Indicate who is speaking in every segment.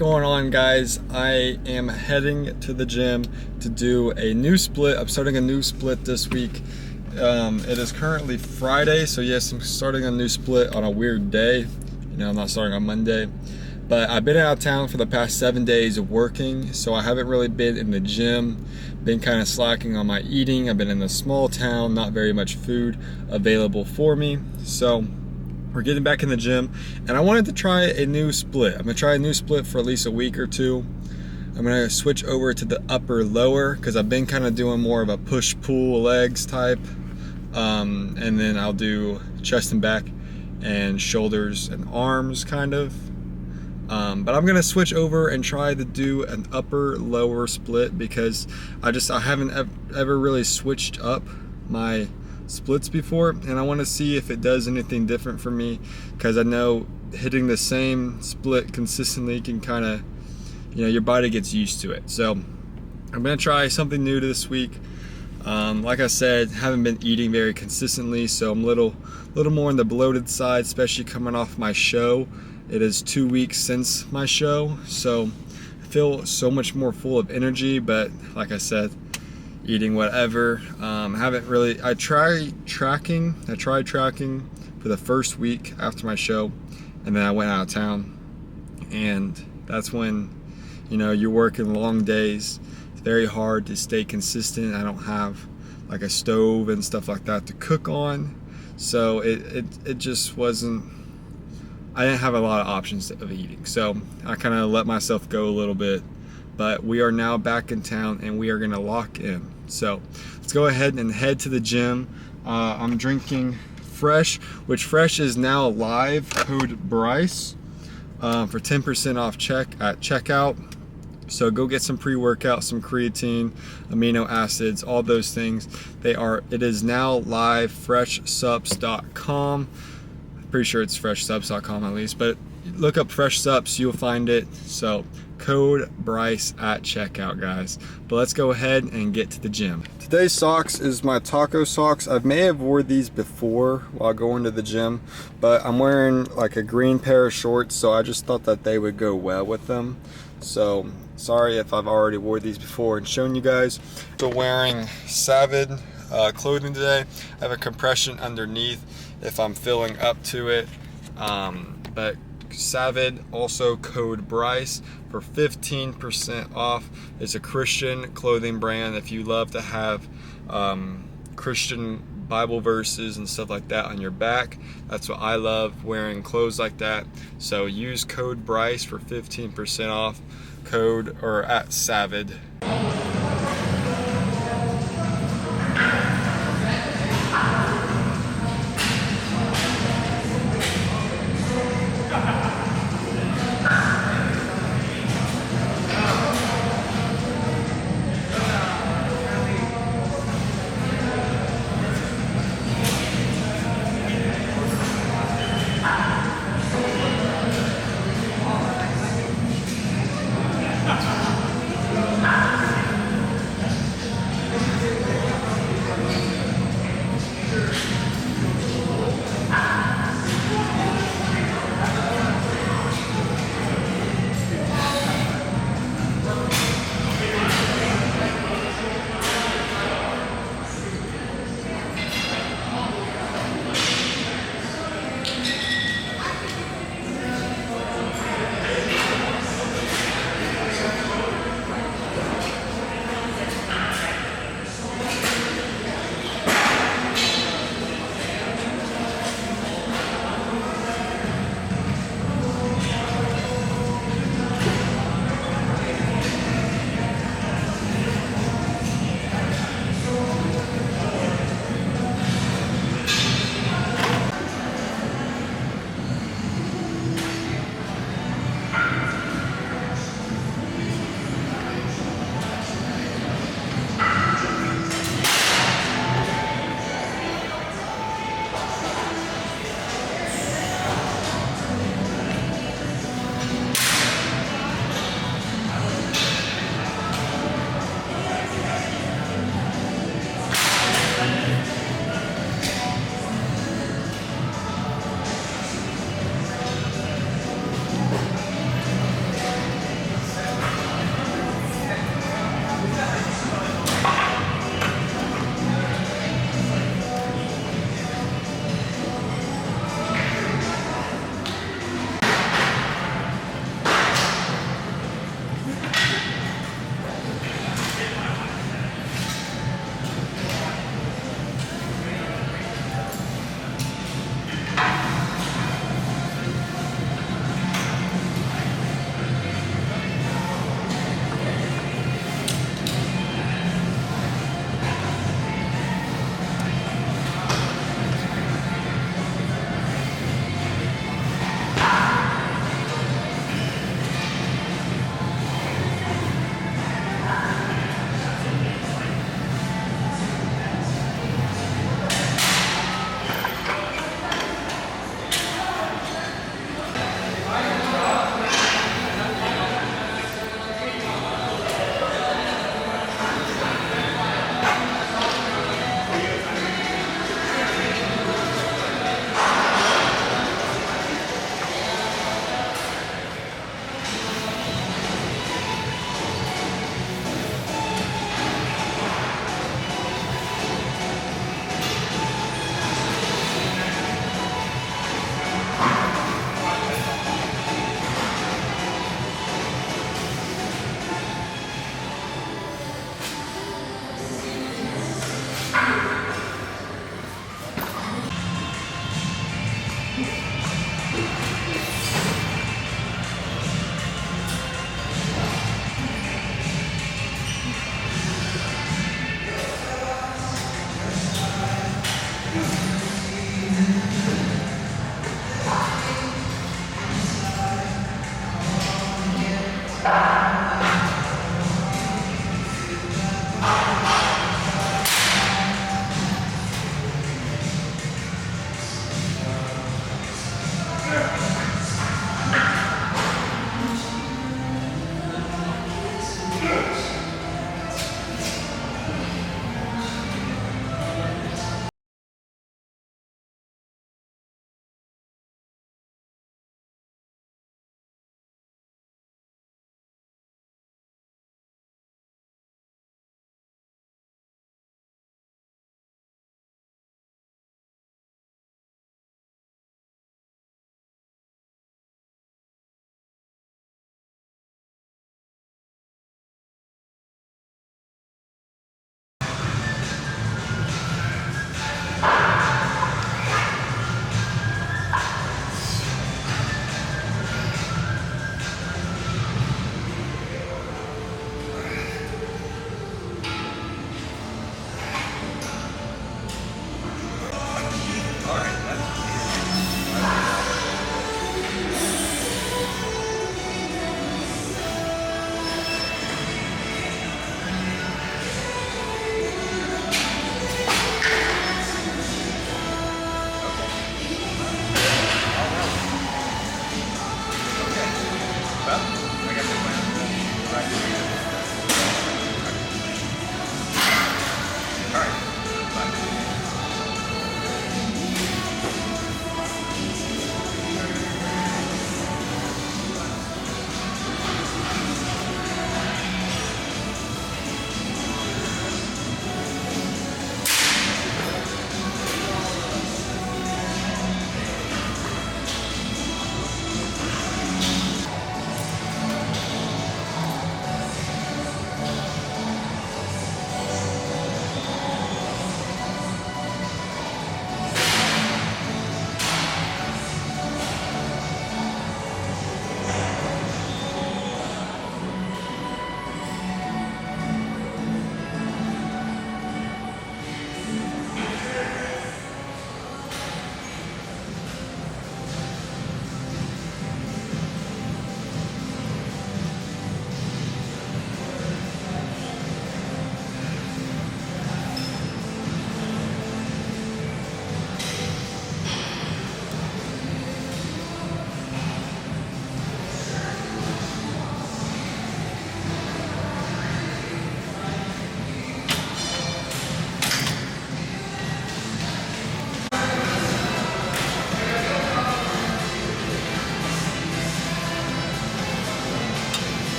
Speaker 1: going on, guys? I am heading to the gym to do a new split. I'm starting a new split this week. It is currently Friday, so yes, I'm starting a new split on a weird day. You know, I'm not starting on Monday. But I've been out of town for the past 7 days of working, so I haven't really been in the gym. Been kind of slacking on my eating. I've been in a small town, not very much food available for me. So we're getting back in the gym, and I wanted to try a new split. I'm gonna try a new split for at least a week or two. I'm gonna switch over to the upper lower because I've been kind of doing more of a push-pull legs type. And then I'll do chest and back and shoulders and arms kind of. But I'm gonna switch over and try to do an upper lower split because I haven't ever really switched up my splits before, and I want to see if it does anything different for me, because I know hitting the same split consistently can kind of, you know, your body gets used to it. So I'm gonna try something new this week. Like I said, haven't been eating very consistently, so I'm a little more on the bloated side, especially coming off my show. It is 2 weeks since my show, so I feel so much more full of energy, but like I said, eating whatever. I tried tracking for the first week after my show, and then I went out of town, and that's when, you know, you're working long days. It's very hard to stay consistent. I don't have like a stove and stuff like that to cook on, so it just wasn't, I didn't have a lot of options of eating, so I kind of let myself go a little bit. But we are now back in town and we are gonna lock in. So let's go ahead and head to the gym. I'm drinking Fresh, which Fresh is now live, code Bryce, for 10% off at checkout. So go get some pre-workout, some creatine, amino acids, all those things. It is now live, freshsups.com. I'm pretty sure it's freshsups.com at least, but look up Fresh Sups, you'll find it. So code Bryce at checkout, guys. But let's go ahead and get to the gym. Today's socks is my taco socks. I may have wore these before while going to the gym, but I'm wearing like a green pair of shorts, so I just thought that they would go well with them. So sorry if I've already wore these before and shown you guys. So wearing Savid clothing today. I have a compression underneath if I'm filling up to it, but Savid, also code Bryce for 15% off. It's a Christian clothing brand. If you love to have Christian Bible verses and stuff like that on your back, that's what I love, wearing clothes like that. So use code Bryce for 15% off, at Savid.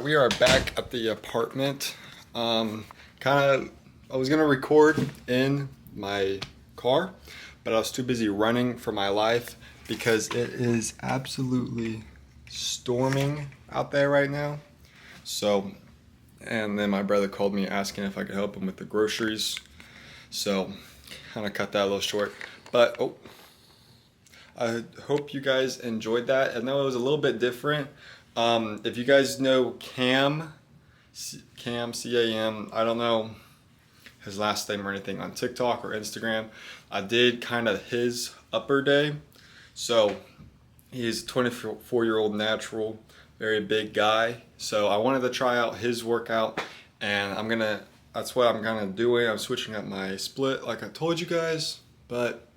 Speaker 1: We are back at the apartment. I was gonna record in my car, but I was too busy running for my life because it is absolutely storming out there right now. So, and then my brother called me asking if I could help him with the groceries. So, kind of cut that a little short. But, I hope you guys enjoyed that. I know it was a little bit different. If you guys know Cam, C-A-M, I don't know his last name or anything on TikTok or Instagram. I did kind of his upper day. So he's a 24-year-old natural, very big guy. So I wanted to try out his workout, and I'm gonna that's what I'm kind of doing. I'm switching up my split like I told you guys. But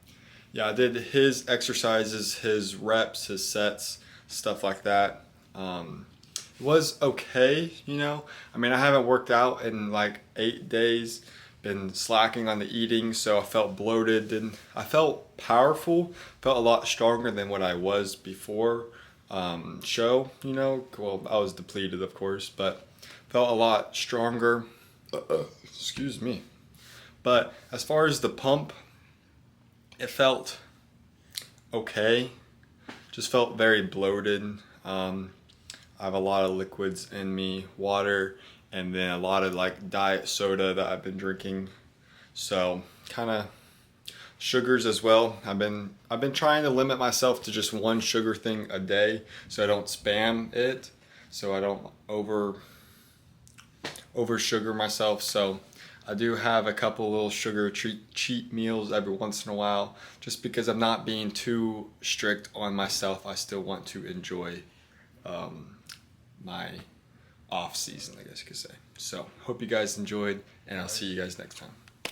Speaker 1: yeah, I did his exercises, his reps, his sets, stuff like that. It was okay, you know. I mean, I haven't worked out in like 8 days, been slacking on the eating, so I felt bloated and I felt powerful, felt a lot stronger than what I was before show, you know. Well, I was depleted, of course, but felt a lot stronger. Excuse me. But as far as the pump, it felt okay. Just felt very bloated. I have a lot of liquids in me, water, and then a lot of like diet soda that I've been drinking. So kind of sugars as well. I've been trying to limit myself to just one sugar thing a day, so I don't spam it, so I don't over sugar myself. So I do have a couple little sugar cheat meals every once in a while, just because I'm not being too strict on myself. I still want to enjoy my off season, I guess you could say. So hope you guys enjoyed, and I'll see you guys next time.